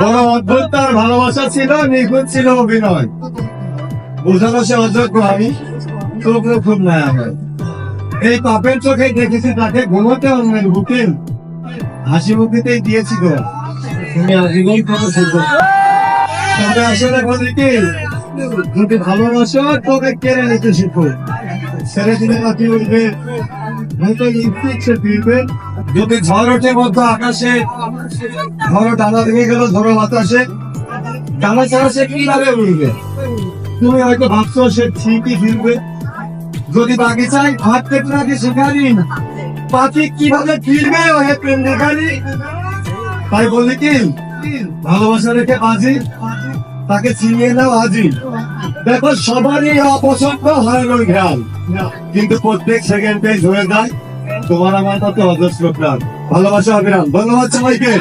বড় অদ্ভুত তার ভালোবাসা ছিল, নিখুঁত ছিল অভিনয়। বোঝানো সে অযোগ্য, আমি তবুও খুব মায়া হয়। এই পাপের চোখে দেখেছি তাকে ঘুমোতে অন্যের বুকে, হাসি মুখেতেই দিয়েছি গো তুমি আজীবন কোনো সুখ। তবে আসলে বলি কি, যদি ভালোবাসো তোকে কেড়ে নিতে শিখো। ছেড়ে দিলে নাকি উঠবে, হয়তো ইচ্ছে ফিরবে। যদি ঝড় ওঠে মধ্য আকাশে, ধরো ডানা ভেঙে গেল ধরো বাতাসে, ডানা ছাড়া সে কিভাবে উঠবে? তুমি হয়তো ভাবছো সে ঠিকই ফিরবে। যদি বাগিচায় ভাত পেতে নাকি শেখারি, পাখি কিভাবে ফিরবে ওহে প্রেম দেখারি। তাই বলি কি, ভালোবাসা রেখে বাজি, তাকে চিনিয়ে নাও আজই। দেখো সবারই অপছন্দ হয় ওই খেয়াল, কিন্তু প্রত্যেক সেকেন্ডে ধরে যায় তোমার আমার মতো অজস্র প্রাণ। ভালোবাসা অবিরাম। ধন্যবাদ সবাইকে।